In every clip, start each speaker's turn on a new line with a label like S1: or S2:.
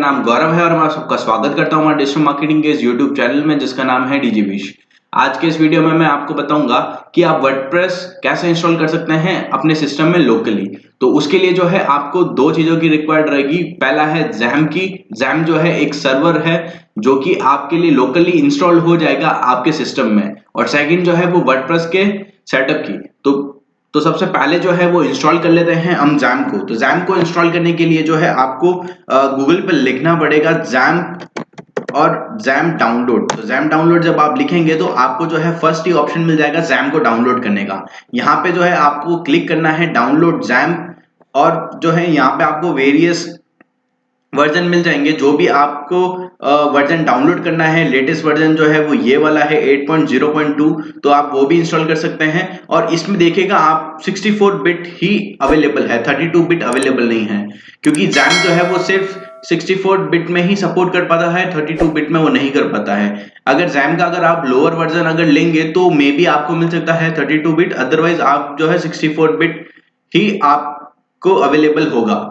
S1: नाम गौरव है और मैं आप सबका स्वागत करता हूं हमारे डिजिटल मार्केटिंग के इस यूट्यूब चैनल में जिसका नाम है डीजीविश। आज के इस वीडियो में मैं आपको बताऊंगा कि आप वर्डप्रेस कैसे इंस्टॉल कर सकते हैं अपने सिस्टम में लोकली। तो उसके लिए जो है आपको दो चीजों की रिक्वायर्ड रहेगी। पहला है जैम की। जैम जो है एक सर्वर है जो कि आपके लिए लोकली इंस्टॉल हो जाएगा आपके सिस्टम में, और सेकंड जो है वो वर्डप्रेस के सेटअप की। तो सबसे पहले जो है वो इंस्टॉल कर लेते हैं हम जैम को। तो जैम को इंस्टॉल करने के लिए जो है आपको गूगल पर लिखना पड़ेगा जैम और जैम डाउनलोड। तो जैम डाउनलोड जब आप लिखेंगे तो आपको जो है फर्स्ट ही ऑप्शन मिल जाएगा जैम को डाउनलोड करने का। यहाँ पे जो है आपको क्लिक करना है डाउनलोड जैम, और जो है यहाँ पे आपको वेरियस वर्जन मिल जाएंगे। जो भी आपको वर्जन डाउनलोड करना है, लेटेस्ट वर्जन जो है वो ये वाला है 8.0.2, तो आप वो भी इंस्टॉल कर सकते हैं। और इसमें देखिएगा आप 64 बिट ही अवेलेबल है, 32 बिट अवेलेबल नहीं है, क्योंकि जैम जो है वो सिर्फ 64 बिट में ही सपोर्ट कर पाता है, 32 बिट में वो नहीं कर पाता है। अगर जैम का अगर आप लोअर वर्जन अगर लेंगे तो मे बी आपको मिल सकता है 32 बिट, अदरवाइज आप जो है 64 बिट ही आपको अवेलेबल होगा।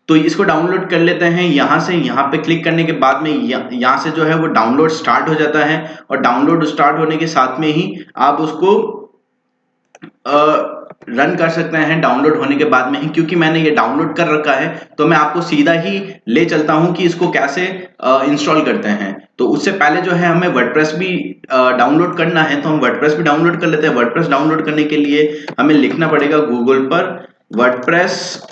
S1: तो इसको डाउनलोड कर लेते हैं। यहाँ से यहाँ पे क्लिक करने के बाद में यहाँ से जो है वो डाउनलोड स्टार्ट हो जाता है, और डाउनलोड स्टार्ट होने के साथ में ही आप उसको रन कर सकते हैं डाउनलोड होने के बाद में ही। क्योंकि मैंने ये डाउनलोड कर रखा है तो मैं आपको सीधा ही ले चलता हूं कि इसको कैसे इंस्टॉल करते हैं। तो उससे पहले जो है हमें वर्डप्रेस भी डाउनलोड करना है, तो हम वर्डप्रेस भी डाउनलोड कर लेते हैं। वर्डप्रेस डाउनलोड करने के लिए हमें लिखना पड़ेगा गूगल पर वर्डप्रेस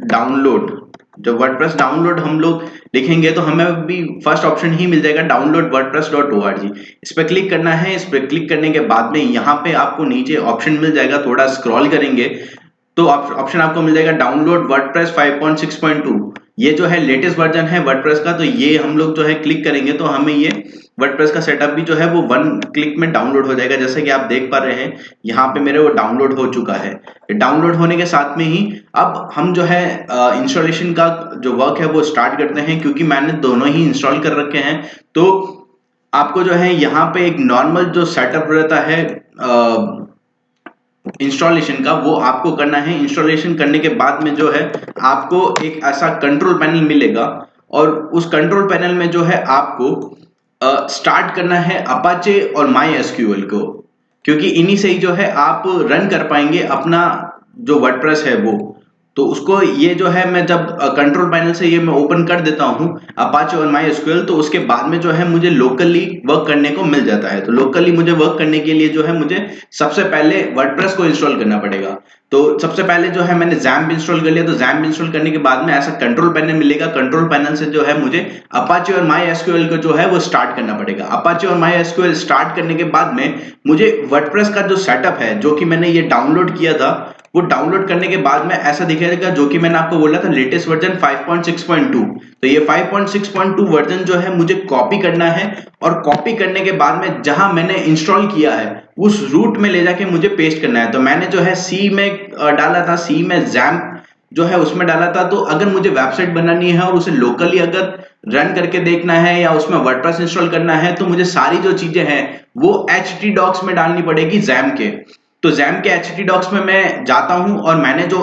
S1: डाउनलोड। जब वर्डप्रेस डाउनलोड हम लोग लिखेंगे तो हमें भी फर्स्ट ऑप्शन ही मिल जाएगा डाउनलोड wordpress.org। इस पर क्लिक करना है। इस पर क्लिक करने के बाद में यहाँ पे आपको नीचे ऑप्शन मिल जाएगा, थोड़ा स्क्रॉल करेंगे तो ऑप्शन आपको मिल जाएगा डाउनलोड वर्डप्रेस 5.6.2। ये जो है लेटेस्ट वर्जन है वर्डप्रेस का, तो ये हम लोग जो है क्लिक करेंगे तो हमें ये वर्डप्रेस का सेटअप भी जो है वो वन क्लिक में डाउनलोड हो जाएगा। जैसे कि आप देख पा रहे हैं यहाँ पे मेरे वो डाउनलोड हो चुका है। डाउनलोड होने के साथ में ही अब हम जो है इंस्टॉलेशन का जो वर्क है वो स्टार्ट करते हैं, क्योंकि मैंने दोनों ही इंस्टॉल कर रखे हैं। तो आपको जो है यहाँ पे एक नॉर्मल जो सेटअप रहता है इंस्टॉलेशन का, वो आपको करना है। इंस्टॉलेशन करने के बाद में जो है आपको एक ऐसा कंट्रोल पैनल मिलेगा, और उस कंट्रोल पैनल में जो है आपको स्टार्ट करना है अपाचे और माई एसक्यूएल को, क्योंकि इन्हीं से ही जो है आप रन कर पाएंगे अपना जो वर्डप्रेस है वो। तो उसको ये जो है मैं जब कंट्रोल पैनल से ये मैं ओपन कर देता हूं अपाचे और माई एसक्यूएल, तो उसके बाद में जो है मुझे लोकली वर्क करने को मिल जाता है। तो लोकली मुझे वर्क करने के लिए जो है मुझे सबसे पहले वर्डप्रेस को इंस्टॉल करना पड़ेगा। तो सबसे पहले जो है मैंने जैम्प इंस्टॉल कर लिया। तो जैम्प इंस्टॉल करने के बाद में ऐसा कंट्रोल पैनल मिलेगा। कंट्रोल पैनल से जो है मुझे अपाचे और माई एसक्यूएल को जो है वो स्टार्ट करना पड़ेगा। अपाचे और माई एसक्यूएल स्टार्ट करने के बाद में मुझे वर्डप्रेस का जो सेटअप है जो कि मैंने ये डाउनलोड किया था, वो डाउनलोड करने के बाद में ऐसा दिखेगा जो कि मैंने आपको बोला था लेटेस्ट वर्जन 5.6.2। तो ये 5.6.2 वर्जन जो है मुझे कॉपी करना है, और कॉपी करने के बाद में जहां मैंने इंस्टॉल किया है उस रूट में ले जाके मुझे पेस्ट करना है। तो मैंने जो है सी में डाला था, सी में जैम्प जो है उसमें डाला था। तो अगर मुझे वेबसाइट बनानी है और उसे लोकली अगर रन करके देखना है या उसमें वर्डप्रेस इंस्टॉल करना है, तो मुझे सारी जो चीजें हैं वो htdocs में डालनी पड़ेगी जैम के। तो जैम के htdocs में मैं जाता हूं, और मैंने जो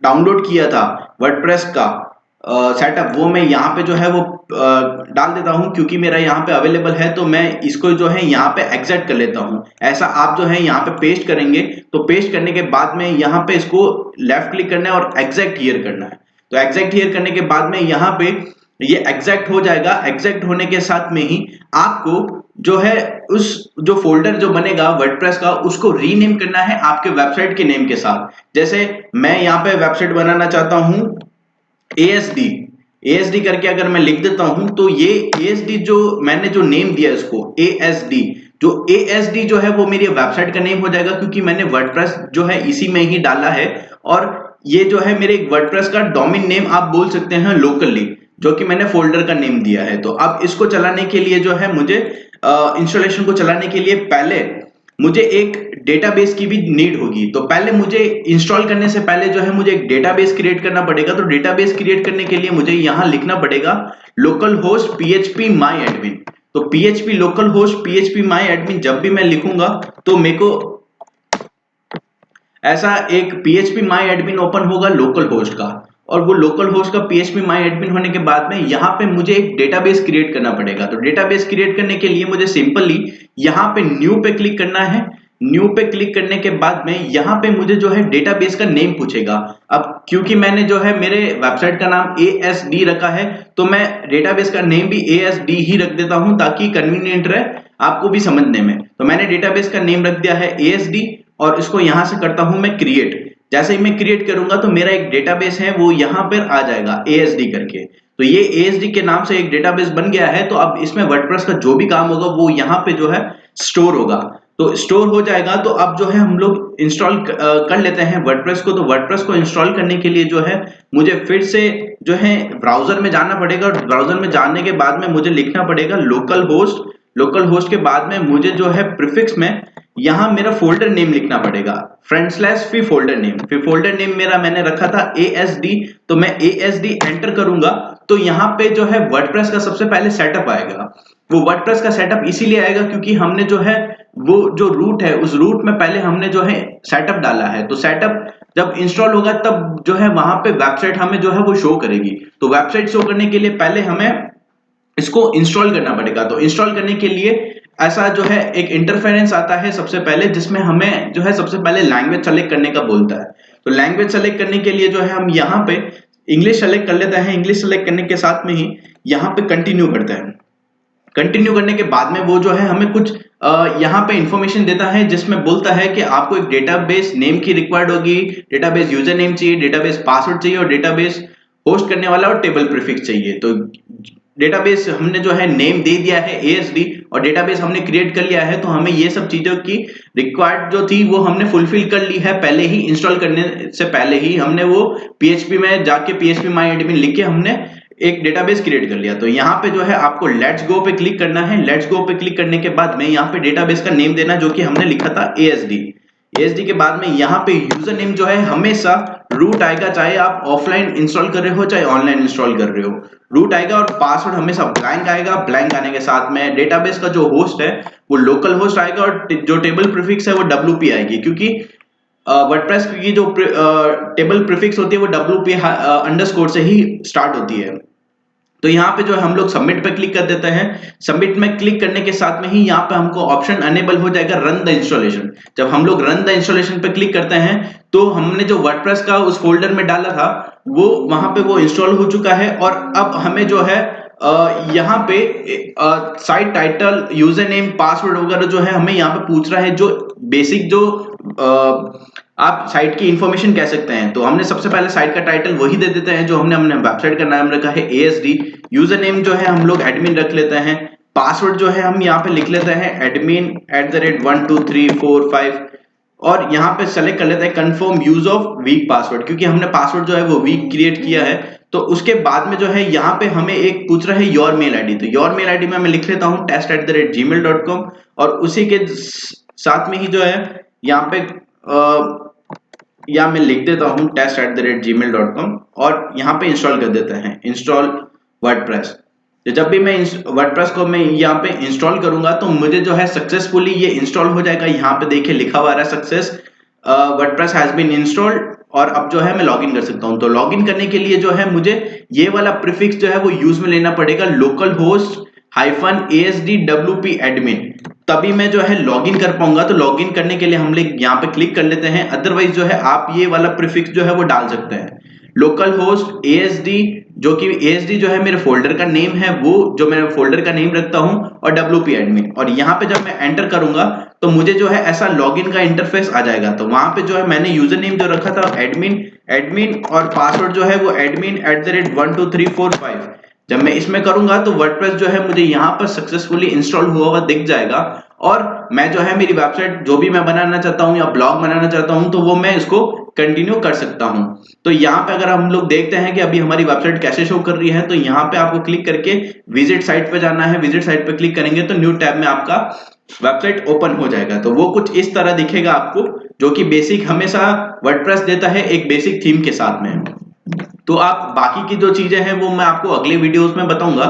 S1: डाउनलोड किया था वर्डप्रेस का सेटअप वो मैं यहाँ पे जो है वो डाल देता हूं, क्योंकि मेरा यहाँ पे अवेलेबल है। तो मैं इसको जो है यहाँ पे एग्जैक्ट कर लेता हूं। ऐसा आप जो है यहाँ पे पेस्ट करेंगे, तो पेस्ट करने के बाद में यहाँ पे इसको लेफ्ट क्लिक करना है और एग्जैक्ट हियर करना है। तो एग्जैक्ट हियर करने के बाद में यहाँ पे ये एग्जैक्ट हो जाएगा। एग्जैक्ट होने के साथ में ही आपको जो है उस जो फोल्डर जो बनेगा वर्डप्रेस का उसको रीनेम करना है आपके वेबसाइट के नेम के साथ। जैसे मैं यहाँ पे वेबसाइट बनाना चाहता हूं ASD करके अगर मैं लिख देता हूं, तो ये ASD जो मैंने जो नेम दिया इसको ASD जो है वो मेरी वेबसाइट का नेम हो जाएगा, क्योंकि मैंने वर्डप्रेस जो है इसी में ही डाला है। और ये जो है मेरे वर्डप्रेस का डोमेन नेम आप बोल सकते हैं लोकली, जो कि मैंने फोल्डर का नेम दिया है। तो अब इसको चलाने के लिए जो है मुझे इंस्टॉलेशन को चलाने के लिए पहले मुझे एक डेटाबेस की भी नीड होगी। तो पहले मुझे इंस्टॉल करने से पहले जो है मुझे एक डेटाबेस क्रिएट करना पड़ेगा। तो डेटाबेस क्रिएट करने के लिए मुझे यहां लिखना पड़ेगा local host php my admin। तो php local host php my admin जब भी मैं लिखूंगा तो मेरे को ऐसा एक php my admin ओपन होगा लोकल होस्ट का, और वो लोकल होस्ट का PHP माई एडमिन होने के बाद में यहाँ पे मुझे एक डेटाबेस क्रिएट करना पड़ेगा। तो डेटाबेस क्रिएट करने के लिए मुझे सिंपली यहाँ पे न्यू पे क्लिक करना है। न्यू पे क्लिक करने के बाद में यहाँ पे मुझे जो है डेटाबेस का नेम पूछेगा। अब क्योंकि मैंने जो है मेरे वेबसाइट का नाम ASD रखा है, तो मैं डेटाबेस का नेम भी ASD ही रख देता हूं ताकि कन्वीनियंट रहे आपको भी समझने में। तो मैंने डेटाबेस का नेम रख दिया है ASD और इसको यहां से करता हूं मैं क्रिएट। जैसे ही मैं क्रिएट करूंगा तो मेरा एक डेटाबेस है वो यहां पर आ जाएगा ASD करके। तो ये ASD के नाम से एक डेटाबेस बन गया है। तो अब इसमें वर्डप्रेस का जो भी काम होगा वो यहाँ पे जो है स्टोर होगा। तो स्टोर हो जाएगा तो अब जो है हम लोग इंस्टॉल कर लेते हैं वर्डप्रेस को। तो वर्डप्रेस को इंस्टॉल करने के लिए जो है मुझे फिर से जो है ब्राउजर में जाना पड़ेगा और ब्राउजर में जाने के बाद में मुझे लिखना पड़ेगा लोकल होस्ट। लोकल होस्ट के बाद में मुझे जो है प्रीफिक्स में यहाँ मेरा फोल्डर नेम लिखना पड़ेगा // फोल्डर नेम। फिर फोल्डर नेम मेरा मैंने रखा था ASD, तो मैं ASD एंटर करूंगा तो यहाँ पे जो है वर्डप्रेस का सबसे पहले सेटअप आएगा। वो वर्डप्रेस का सेटअप इसीलिए आएगा क्योंकि हमने जो है वो जो रूट है उस रूट में पहले हमने जो है सेटअप डाला है। तो सेटअप जब इंस्टॉल होगा तब जो है वहां पे वेबसाइट हमें जो है वो शो करेगी। तो वेबसाइट शो करने के लिए पहले हमें इसको इंस्टॉल करना पड़ेगा। तो इंस्टॉल करने के लिए ऐसा जो है एक इंटरफेरेंस आता है सबसे पहले, जिसमें हमें जो है सबसे पहले लैंग्वेज सेलेक्ट करने का बोलता है। तो लैंग्वेज सेलेक्ट करने के लिए जो है हम यहाँ पे इंग्लिश सेलेक्ट कर लेते हैं। इंग्लिश सेलेक्ट करने के साथ में ही यहाँ पे कंटिन्यू करते हैं। कंटिन्यू करने के बाद में वो जो है हमें कुछ यहाँ पे इंफॉर्मेशन देता है जिसमें बोलता है कि आपको एक डेटाबेस नेम की रिक्वायर्ड होगी, डेटाबेस यूजर नेम चाहिए, डेटाबेस पासवर्ड चाहिए और डेटाबेस होस्ट करने वाला और टेबल प्रीफिक्स चाहिए। तो डेटाबेस हमने जो है नेम दे दिया है ASD और डेटाबेस हमने क्रिएट कर लिया है। तो हमें ये सब चीजों की रिक्वायर्ड जो थी वो हमने फुलफिल कर ली है। पहले ही इंस्टॉल करने से पहले ही हमने वो PHP में जाके PHP माई एडमिन लिख के हमने एक डेटाबेस क्रिएट कर लिया। तो यहाँ पे जो है आपको लेट्स गो पे क्लिक करना है। लेट्स गो पे क्लिक करने के बाद में यहाँ पे डेटाबेस का नेम देना जो कि हमने लिखा था ASD के बाद में यहाँ पे यूजर नेम जो है हमेशा रूट आएगा, चाहे आप ऑफलाइन इंस्टॉल कर रहे हो चाहे ऑनलाइन इंस्टॉल कर रहे हो, रूट आएगा। और पासवर्ड हमेशा ब्लैंक आएगा। ब्लैंक आने के साथ में डेटाबेस का जो होस्ट है वो लोकल होस्ट आएगा और जो टेबल प्रीफिक्स है वो WP आएगी, क्योंकि वर्डप्रेस की जो टेबल प्रीफिक्स होती है वो WP अंडरस्कोर से ही स्टार्ट होती है। तो यहाँ पे जो है हम लोग सबमिट पे क्लिक कर देते हैं। सबमिट में क्लिक करने के साथ में ही यहाँ पे हमको ऑप्शन अनेबल हो जाएगा रन द इंस्टॉलेशन। जब हम लोग रन द इंस्टॉलेशन पे क्लिक करते हैं तो हमने जो वर्डप्रेस का उस फोल्डर में डाला था वो वहां पे वो इंस्टॉल हो चुका है। और अब हमें जो है यहाँ पे site title, user name, password वगैरह जो है हमें यहाँ पे पूछ रहा है, जो बेसिक जो आप साइट की इंफॉर्मेशन कह सकते हैं। तो हमने सबसे पहले साइट का टाइटल वही दे देते हैं जो हमने अपने वेबसाइट का नाम रखा है ASD। यूजर नेम जो है हम लोग एडमिन रख लेते हैं। पासवर्ड जो है हम यहाँ पे लिख लेते हैं admin@12345 और यहाँ पे सेलेक्ट कर लेते हैं confirm use of week password, क्योंकि हमने पासवर्ड जो है वो वीक क्रिएट किया है। तो उसके बाद में जो है यहाँ पे हमें एक पूछ रहा है योर मेल आईडी। तो योर मेल आईडी में मैं लिख लेता हूँ test@gmail.com और उसी के साथ में ही जो है यहाँ पे या मैं लिख देता हूँ test@gmail.com और यहाँ पे इंस्टॉल कर देते हैं इंस्टॉल वर्डप्रेस। तो जब भी मैं वर्डप्रेस को मैं यहाँ पे इंस्टॉल करूंगा तो मुझे जो है सक्सेसफुली ये इंस्टॉल हो जाएगा। यहाँ पे देखिए लिखा हुआ है success WordPress has been installed और अब जो है मैं लॉगिन कर सकता हूँ। तो लॉगिन करने के लिए जो है मुझे ये वाला प्रीफिक्स जो है वो यूज में लेना पड़ेगा, local host -ASD WP admin, तभी मैं जो है लॉगिन कर पाऊंगा। तो लॉगिन करने के लिए हम लोग यहाँ पे क्लिक कर लेते हैं। अदरवाइज जो है आप ये वाला प्रीफिक्स जो है वो डाल सकते हैं, लोकल होस्ट ASD, जो कि ASD जो है मेरे फोल्डर का नेम है, वो जो मैं फोल्डर का नेम रखता हूं, और WP एडमिन। और यहाँ पे जब मैं एंटर करूंगा तो मुझे जो है ऐसा लॉगिन का इंटरफेस आ जाएगा। तो वहां पे जो है मैंने यूजर नेम जो रखा था एडमिन और पासवर्ड जो है वो admin@12345। जब मैं इसमें करूंगा तो वर्डप्रेस जो है मुझे यहाँ पर सक्सेसफुली इंस्टॉल हुआ हुआ दिख जाएगा और मैं जो है मेरी वेबसाइट जो भी मैं बनाना चाहता हूँ या ब्लॉग बनाना चाहता हूँ तो वो मैं इसको कंटिन्यू कर सकता हूँ। तो यहाँ पे अगर हम लोग देखते हैं कि अभी हमारी वेबसाइट कैसे शो कर रही है, तो यहाँ पे आपको क्लिक करके विजिट साइट पे जाना है। विजिट साइट पे क्लिक करेंगे तो न्यू टैब में आपका वेबसाइट ओपन हो जाएगा। तो वो कुछ इस तरह दिखेगा आपको, जो कि बेसिक हमेशा वर्डप्रेस देता है एक बेसिक थीम के साथ में। तो आप बाकी की जो चीजें हैं वो मैं आपको अगले वीडियोस में बताऊंगा।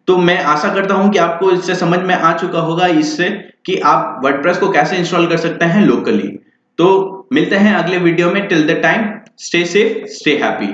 S1: तो मैं आशा करता हूं कि आपको इससे समझ में आ चुका होगा इससे कि आप वर्डप्रेस को कैसे इंस्टॉल कर सकते हैं लोकली। तो मिलते हैं अगले वीडियो में। Till the time stay safe, stay happy.